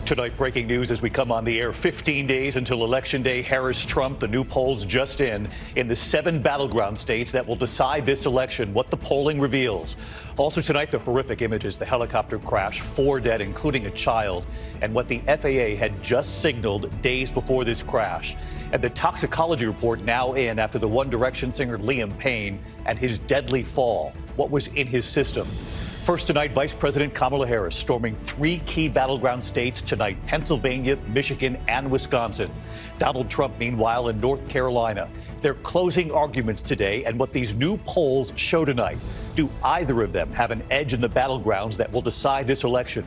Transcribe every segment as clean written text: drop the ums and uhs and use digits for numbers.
Tonight, breaking news as we come on the air. 15 days until Election Day. Harris-Trump, the new polls just in the 7 battleground states that will decide this election, what the polling reveals. Also tonight, the horrific images, the helicopter crash, 4 dead, including a child, and what the FAA had just signaled days before this crash. And the toxicology report now in after the One Direction singer Liam Payne and his deadly fall. What was in his system? First tonight, Vice President Kamala Harris storming 3 key battleground states tonight: Pennsylvania, Michigan, and Wisconsin. Donald Trump, meanwhile, in North Carolina. Their closing arguments today and what these new polls show tonight. Do either of them have an edge in the battlegrounds that will decide this election?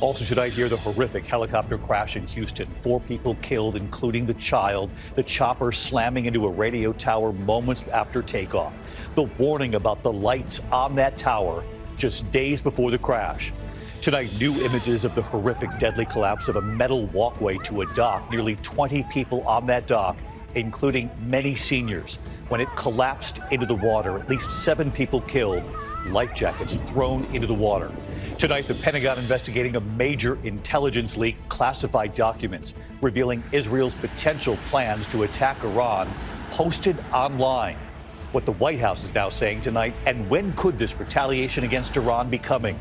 Also tonight, here the horrific helicopter crash in Houston. 4 people killed, including the child. The chopper slamming into a radio tower moments after takeoff. The warning about the lights on that tower just days before the crash. Tonight, new images of the horrific, deadly collapse of a metal walkway to a dock. Nearly 20 people on that dock, including many seniors. When it collapsed into the water, at least 7 people killed. Life jackets thrown into the water. Tonight, the Pentagon investigating a major intelligence leak, classified documents revealing Israel's potential plans to attack Iran, posted online. What the White House is now saying tonight, and when could this retaliation against Iran be coming?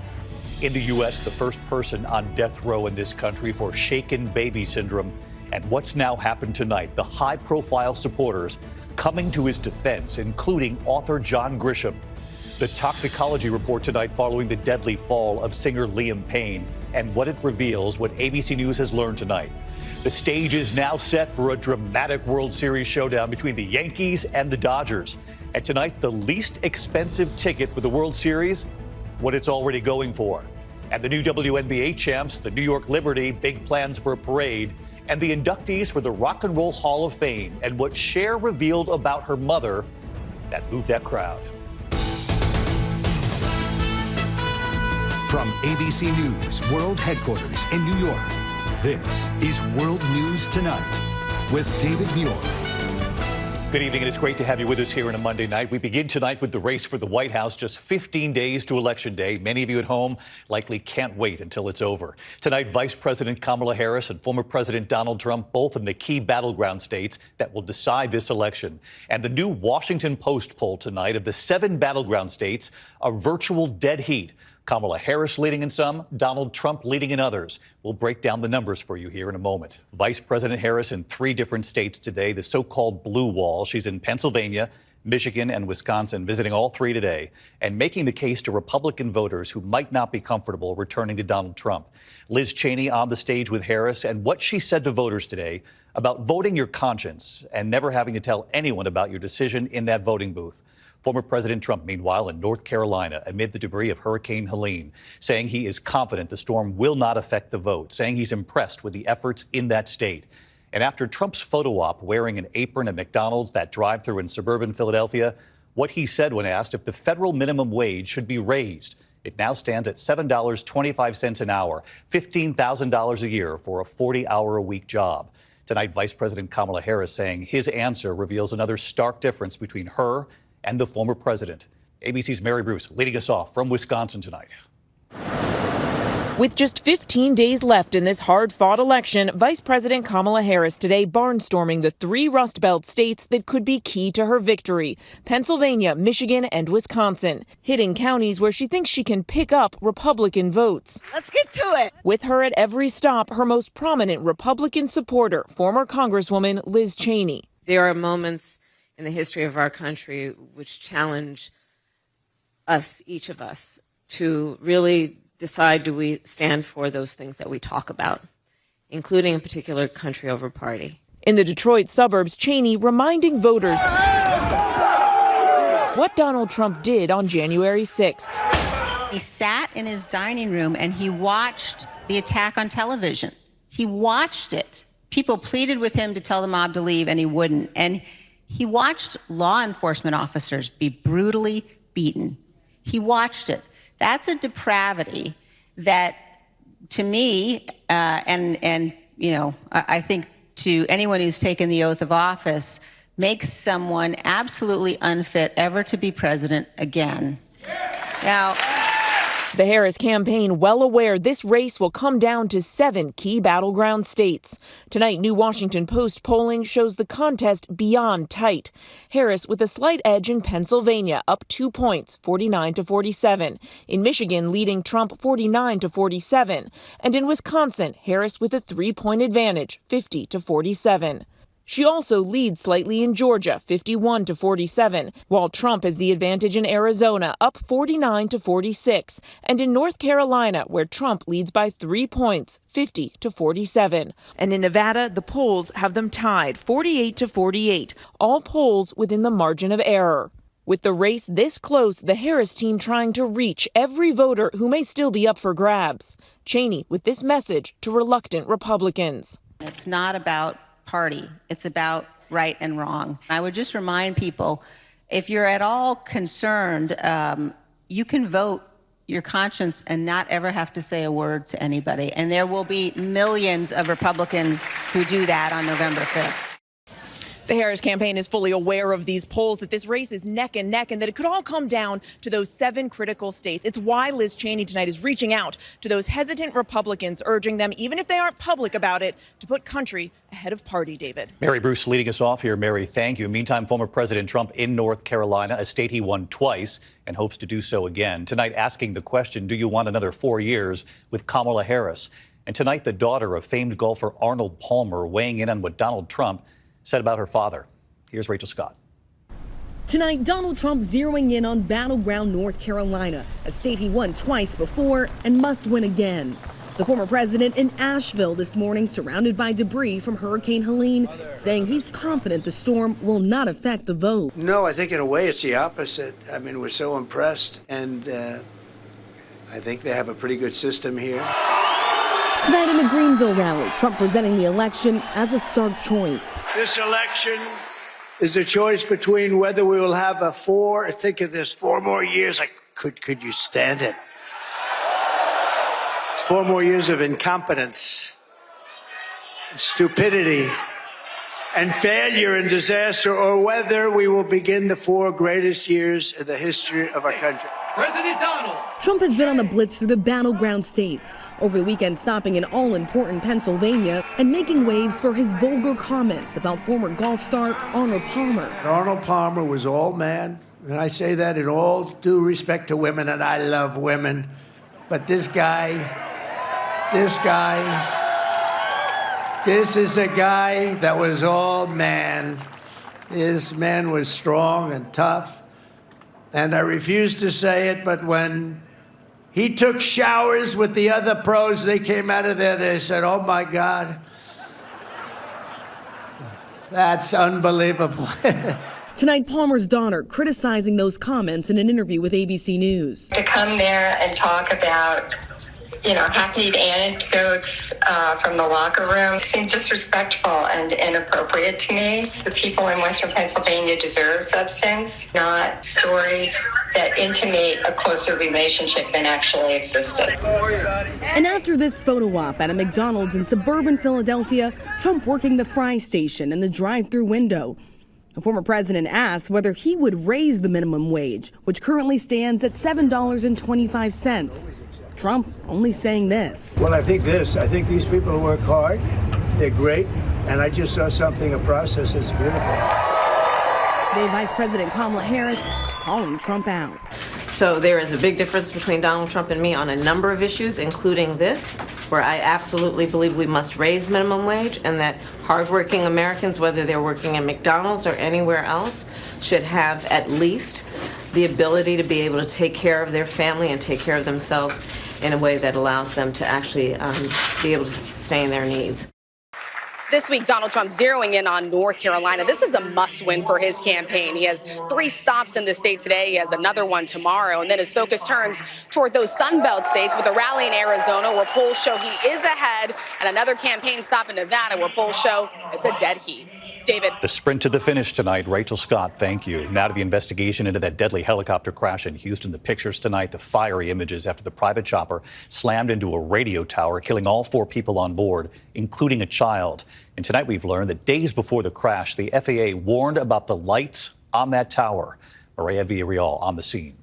In the U.S., the first person on death row in this country for shaken baby syndrome. And what's now happened tonight, the high-profile supporters coming to his defense, including author John Grisham. The toxicology report tonight following the deadly fall of singer Liam Payne and what it reveals, what ABC News has learned tonight. The stage is now set for a dramatic World Series showdown between the Yankees and the Dodgers. And tonight, the least expensive ticket for the World Series, what it's already going for. And the new WNBA champs, the New York Liberty, big plans for a parade. And the inductees for the Rock and Roll Hall of Fame and what Cher revealed about her mother that moved that crowd. From ABC News World Headquarters in New York, this is World News Tonight with David Muir. Good evening, and it's great to have you with us here on a Monday night. We begin tonight with the race for the White House, just 15 days to Election Day. Many of you at home likely can't wait until it's over. Tonight, Vice President Kamala Harris and former President Donald Trump, both in the key battleground states that will decide this election. And the new Washington Post poll tonight of the 7 battleground states, a virtual dead heat. Kamala Harris leading in some, Donald Trump leading in others. We'll break down the numbers for you here in a moment. Vice President Harris in 3 different states today, the so-called blue wall. She's in Pennsylvania, Michigan, and Wisconsin, visiting all 3 today and making the case to Republican voters who might not be comfortable returning to Donald Trump. Liz Cheney on the stage with Harris and what she said to voters today about voting your conscience and never having to tell anyone about your decision in that voting booth. Former President Trump, meanwhile, in North Carolina amid the debris of Hurricane Helene, saying he is confident the storm will not affect the vote, saying he's impressed with the efforts in that state. And after Trump's photo op wearing an apron at McDonald's, that drive-through in suburban Philadelphia, what he said when asked if the federal minimum wage should be raised. It now stands at $7.25 an hour, $15,000 a year for a 40-hour-a-week job. Tonight, Vice President Kamala Harris saying his answer reveals another stark difference between her and the former president. ABC's Mary Bruce leading us off from Wisconsin tonight. With just 15 days left in this hard-fought election, Vice President Kamala Harris today barnstorming the 3 Rust Belt states that could be key to her victory: Pennsylvania, Michigan, and Wisconsin, hitting counties where she thinks she can pick up Republican votes. Let's get to it. With her at every stop, her most prominent Republican supporter, former Congresswoman Liz Cheney. There are moments in the history of our country which challenge us, each of us, to really decide, do we stand for those things that we talk about, including a particular country over party. In the Detroit suburbs, Cheney reminding voters what Donald Trump did on January 6th. He sat in his dining room and he watched the attack on television. He watched it. People pleaded with him to tell the mob to leave, and he wouldn't. And he watched law enforcement officers be brutally beaten. He watched it. That's a depravity that, to me, and you know, I think to anyone who's taken the oath of office, makes someone absolutely unfit ever to be president again. Now, The Harris campaign well aware this race will come down to 7 key battleground states. Tonight, New Washington Post polling shows the contest beyond tight. Harris with a slight edge in Pennsylvania, up 2 points, 49 to 47. In Michigan, leading Trump 49 to 47. And in Wisconsin, Harris with a 3-point advantage, 50 to 47. She also leads slightly in Georgia, 51 to 47, while Trump has the advantage in Arizona, up 49 to 46, and in North Carolina, where Trump leads by 3 points, 50 to 47. And in Nevada, the polls have them tied, 48 to 48, all polls within the margin of error. With the race this close, the Harris team trying to reach every voter who may still be up for grabs. Cheney with this message to reluctant Republicans. It's not about party. It's about right and wrong. I would just remind people, if you're at all concerned, you can vote your conscience and not ever have to say a word to anybody. And there will be millions of Republicans who do that on November 5th. The Harris campaign is fully aware of these polls, that this race is neck and neck, and that it could all come down to those 7 critical states. It's why Liz Cheney tonight is reaching out to those hesitant Republicans, urging them, even if they aren't public about it, to put country ahead of party, David. Mary Bruce leading us off here. Mary, thank you. Meantime, former President Trump in North Carolina, a state he won twice and hopes to do so again. Tonight asking the question, do you want another 4 years with Kamala Harris? And tonight, the daughter of famed golfer Arnold Palmer weighing in on what Donald Trump said about her father. Here's Rachel Scott. Tonight, Donald Trump zeroing in on battleground North Carolina, a state he won twice before and must win again. The former president in Asheville this morning, surrounded by debris from Hurricane Helene, saying he's confident the storm will not affect the vote. No, I think in a way it's the opposite. I mean, we're so impressed, and I think they have a pretty good system here. Tonight in a Greenville rally, Trump presenting the election as a stark choice. This election is a choice between whether we will have think of this, 4 more years. Like, could you stand it? It's 4 more years of incompetence, and stupidity, and failure and disaster, or whether we will begin the 4 greatest years in the history of our country. President Donald. Trump has been on the blitz through the battleground states, over the weekend stopping in all-important Pennsylvania and making waves for his vulgar comments about former golf star Arnold Palmer. Arnold Palmer was all man, and I say that in all due respect to women, and I love women. But this is a guy that was all man. This man was strong and tough. And I refuse to say it, but when he took showers with the other pros, they came out of there, they said, oh my God, that's unbelievable. Tonight, Palmer's daughter criticizing those comments in an interview with ABC News. To come there and talk about, hackneyed anecdotes from the locker room seemed disrespectful and inappropriate to me. The people in Western Pennsylvania deserve substance, not stories that intimate a closer relationship than actually existed. And after this photo op at a McDonald's in suburban Philadelphia, Trump working the fry station in the drive-through window. The former president asked whether he would raise the minimum wage, which currently stands at $7.25. Trump only saying this. Well, I think these people work hard. They're great. And I just saw a process that's beautiful. Today, Vice President Kamala Harris calling Trump out. So there is a big difference between Donald Trump and me on a number of issues, including this, where I absolutely believe we must raise minimum wage and that hardworking Americans, whether they're working in McDonald's or anywhere else, should have at least the ability to be able to take care of their family and take care of themselves in a way that allows them to actually be able to sustain their needs. This week, Donald Trump zeroing in on North Carolina. This is a must-win for his campaign. He has 3 stops in the state today. He has another one tomorrow. And then his focus turns toward those Sun Belt states with a rally in Arizona where polls show he is ahead, and another campaign stop in Nevada where polls show it's a dead heat. David. The sprint to the finish tonight. Rachel Scott, thank you. Now to the investigation into that deadly helicopter crash in Houston. The pictures tonight, the fiery images after the private chopper slammed into a radio tower, killing all 4 people on board, including a child. And tonight we've learned that days before the crash, the FAA warned about the lights on that tower. Mireya Villarreal on the scene.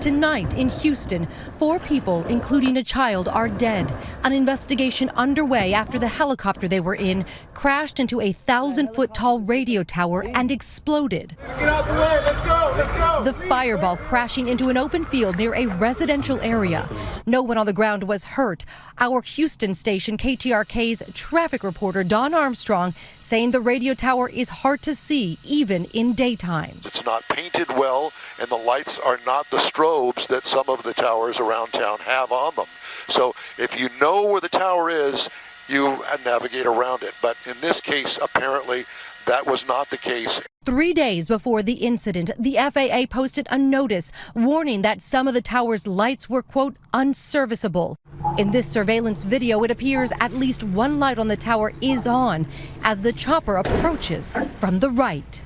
Tonight in Houston, 4 people, including a child, are dead. An investigation underway after the helicopter they were in crashed into a 1,000-foot-tall radio tower and exploded. Get out the way, let's go, let's go. The fireball crashing into an open field near a residential area. No one on the ground was hurt. Our Houston station, KTRK's traffic reporter, Don Armstrong, saying the radio tower is hard to see, even in daytime. It's not painted well, and the lights are not the strobes that some of the towers around town have on them. So if you know where the tower is, you navigate around it. But in this case, apparently, that was not the case. 3 days before the incident, the FAA posted a notice warning that some of the tower's lights were, quote, unserviceable. In this surveillance video, it appears at least one light on the tower is on as the chopper approaches from the right.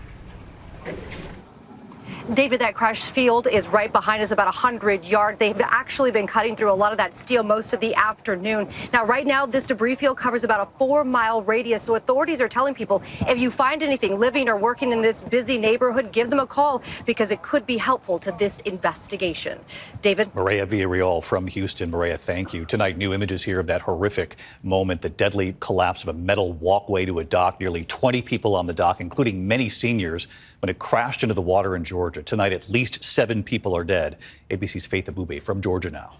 David, that crashed field is right behind us, about 100 yards. They've actually been cutting through a lot of that steel most of the afternoon. Now, right now, this debris field covers about a 4-mile radius. So authorities are telling people, if you find anything living or working in this busy neighborhood, give them a call because it could be helpful to this investigation. David? Mireya Villarreal from Houston. Mireya, thank you. Tonight, new images here of that horrific moment, the deadly collapse of a metal walkway to a dock. Nearly 20 people on the dock, including many seniors, when it crashed into the water in Georgia. Tonight, at least 7 people are dead. ABC's Faith Abubey from Georgia now.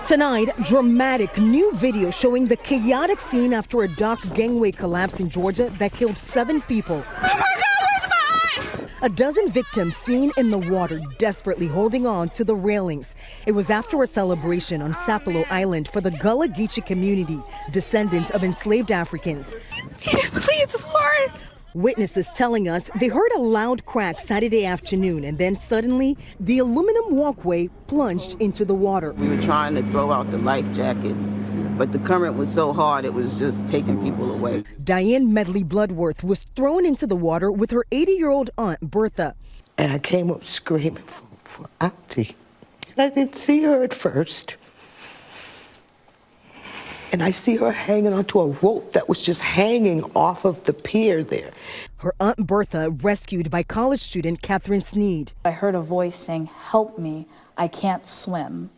Tonight, dramatic new video showing the chaotic scene after a dock gangway collapse in Georgia that killed 7 people. Oh my God, where's mine? A dozen victims seen in the water, desperately holding on to the railings. It was after a celebration on Sapelo Island for the Gullah Geechee community, descendants of enslaved Africans. Please, Lord. Witnesses telling us they heard a loud crack Saturday afternoon, and then suddenly the aluminum walkway plunged into the water. We were trying to throw out the life jackets, but the current was so hard it was just taking people away. Diane Medley Bloodworth was thrown into the water with her 80-year-old aunt, Bertha. And I came up screaming for Auntie. And I didn't see her at first. And I see her hanging onto a rope that was just hanging off of the pier there. Her Aunt Bertha rescued by college student Catherine Sneed. I heard a voice saying, "Help me, I can't swim."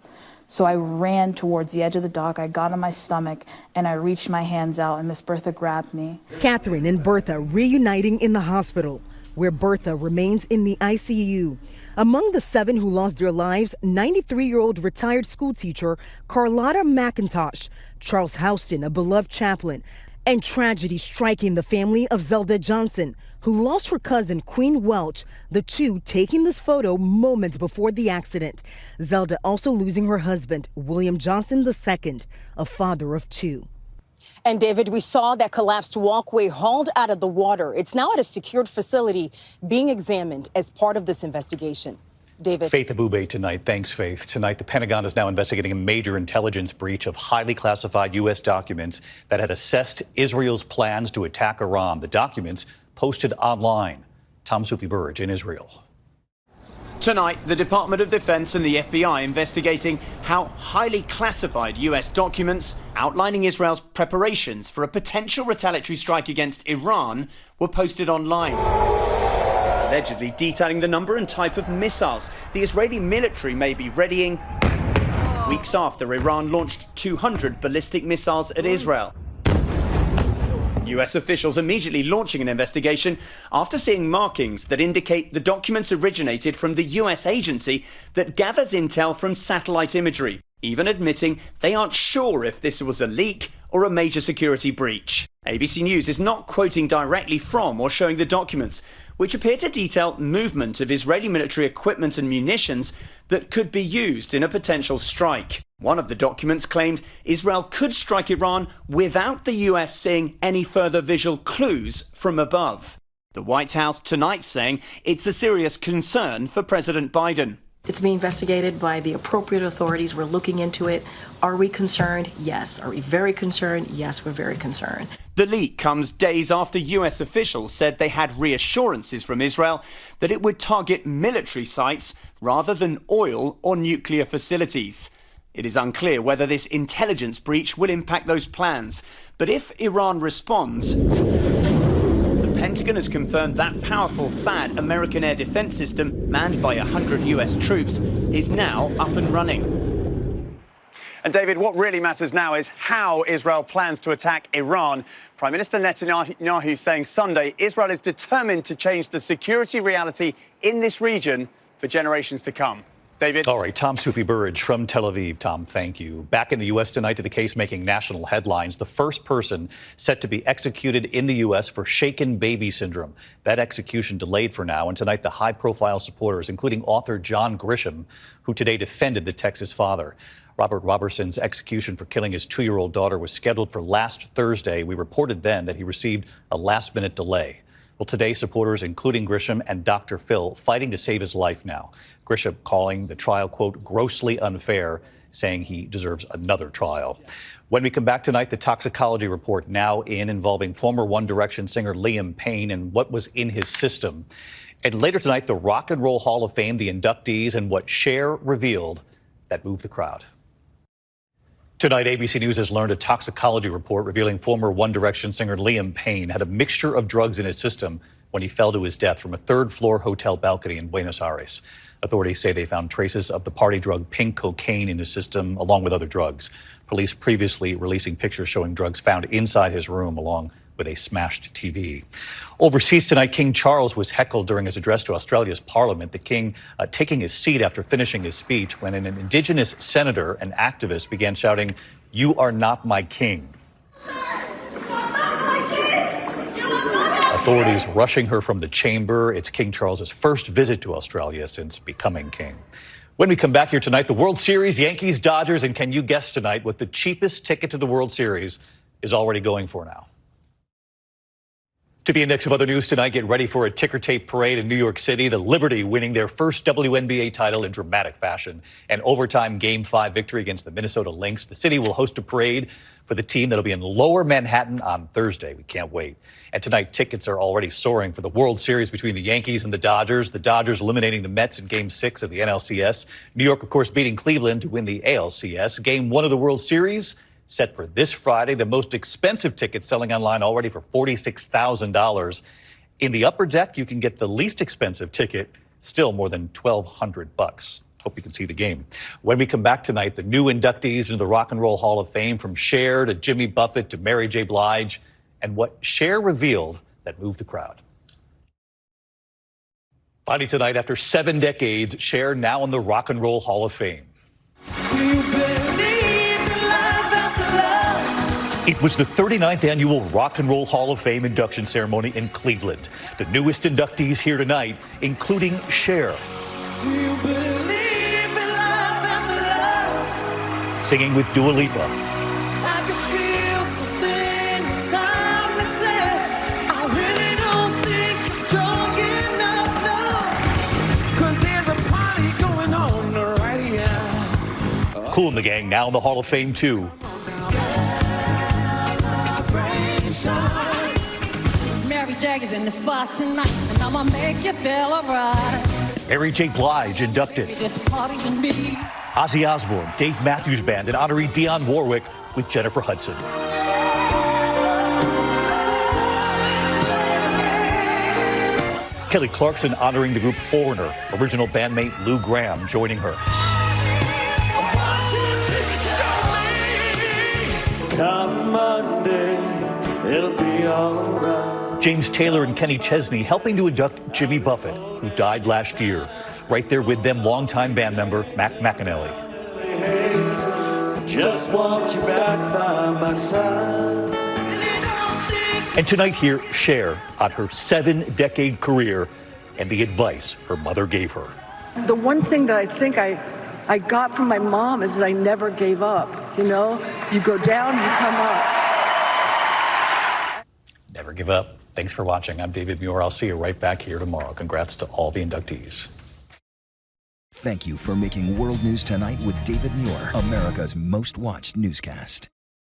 So I ran towards the edge of the dock. I got on my stomach and I reached my hands out and Miss Bertha grabbed me. Catherine and Bertha reuniting in the hospital, where Bertha remains in the ICU. Among the 7 who lost their lives, 93-year-old retired schoolteacher Carlotta McIntosh, Charles Houston, a beloved chaplain, and tragedy striking the family of Zelda Johnson, who lost her cousin Queen Welch, the two taking this photo moments before the accident. Zelda also losing her husband, William Johnson II, a father of 2. And David, we saw that collapsed walkway hauled out of the water. It's now at a secured facility being examined as part of this investigation. David. Faith Abubey tonight. Thanks, Faith. Tonight, the Pentagon is now investigating a major intelligence breach of highly classified U.S. documents that had assessed Israel's plans to attack Iran. The documents posted online. Tom Sufi Burridge in Israel. Tonight, the Department of Defense and the FBI investigating how highly classified U.S. documents outlining Israel's preparations for a potential retaliatory strike against Iran were posted online. Allegedly detailing the number and type of missiles the Israeli military may be readying weeks after Iran launched 200 ballistic missiles at Israel. U.S. officials immediately launching an investigation after seeing markings that indicate the documents originated from the U.S. agency that gathers intel from satellite imagery, even admitting they aren't sure if this was a leak or a major security breach. ABC News is not quoting directly from or showing the documents, which appear to detail movement of Israeli military equipment and munitions that could be used in a potential strike. One of the documents claimed Israel could strike Iran without the US seeing any further visual clues from above. The White House tonight saying it's a serious concern for President Biden. It's being investigated by the appropriate authorities. We're looking into it. Are we concerned? Yes. Are we very concerned? Yes, we're very concerned. The leak comes days after US officials said they had reassurances from Israel that it would target military sites rather than oil or nuclear facilities. It is unclear whether this intelligence breach will impact those plans. But if Iran responds, the Pentagon has confirmed that powerful THAAD American air defense system, manned by 100 US troops, is now up and running. And David, what really matters now is how Israel plans to attack Iran. Prime Minister Netanyahu saying Sunday Israel is determined to change the security reality in this region for generations to come. David? All right, Tom Sufi Burridge from Tel Aviv. Tom, thank you. Back in the U.S. tonight to the case making national headlines. The first person set to be executed in the U.S. for shaken baby syndrome. That execution delayed for now. And tonight, the high-profile supporters, including author John Grisham, who today defended the Texas father. Robert Roberson's execution for killing his 2-year-old daughter was scheduled for last Thursday. We reported then that he received a last-minute delay. Well, today, supporters, including Grisham and Dr. Phil, fighting to save his life now. Grisham calling the trial, quote, grossly unfair, saying he deserves another trial. When we come back tonight, the toxicology report now involving former One Direction singer Liam Payne and what was in his system. And later tonight, the Rock and Roll Hall of Fame, the inductees, and what Cher revealed that moved the crowd. Tonight, ABC News has learned a toxicology report revealing former One Direction singer Liam Payne had a mixture of drugs in his system when he fell to his death from a third-floor hotel balcony in Buenos Aires. Authorities say they found traces of the party drug pink cocaine in his system, along with other drugs. Police previously releasing pictures showing drugs found inside his room, along with a smashed TV. Overseas tonight, King Charles was heckled during his address to Australia's parliament. The king taking his seat after finishing his speech when an Indigenous senator and activist began shouting, "You are not my king." Authorities rushing her from the chamber. It's King Charles's first visit to Australia since becoming king. When we come back here tonight, the World Series, Yankees, Dodgers, and can you guess tonight what the cheapest ticket to the World Series is already going for now? To the index of other news tonight, get ready for a ticker tape parade in New York City. The Liberty winning their first WNBA title in dramatic fashion. An overtime Game 5 victory against the Minnesota Lynx. The city will host a parade for the team that'll be in Lower Manhattan on Thursday. We can't wait. And tonight, tickets are already soaring for the World Series between the Yankees and the Dodgers. The Dodgers eliminating the Mets in Game 6 of the NLCS. New York, of course, beating Cleveland to win the ALCS. Game 1 of the World Series set for this Friday. The most expensive ticket selling online already for $46,000. In the upper deck, you can get the least expensive ticket, still more than $1,200. Hope you can see the game. When we come back tonight, the new inductees into the Rock and Roll Hall of Fame, from Cher to Jimmy Buffett to Mary J. Blige, and what Cher revealed that moved the crowd. Finally tonight, after 7 decades, Cher now in the Rock and Roll Hall of Fame. It was the 39th annual Rock and Roll Hall of Fame induction ceremony in Cleveland. The newest inductees here tonight, including Cher. Do you believe in love after love? Singing with Dua Lipa. I can feel something inside me say, I really don't think it's strong enough, no. 'Cause there's a party going on right here. Kool and the Gang now in the Hall of Fame too. Mary J. is in the spot tonight, and I'ma make you feel alright. Mary J. Blige inducted. This party with me. Ozzy Osbourne, Dave Matthews Band, and honoree Dionne Warwick with Jennifer Hudson. Kelly Clarkson honoring the group Foreigner, original bandmate Lou Gramm joining her. Come Monday, it'll be alright. James Taylor and Kenny Chesney helping to induct Jimmy Buffett, who died last year. Right there with them, longtime band member Mac McAnally. Just want you back by my side. And tonight here, Cher on her 7-decade career and the advice her mother gave her. The one thing that I think I got from my mom is that I never gave up. You know, you go down, you come up. Never give up. Thanks for watching. I'm David Muir. I'll see you right back here tomorrow. Congrats to all the inductees. Thank you for making World News Tonight with David Muir, America's most watched newscast.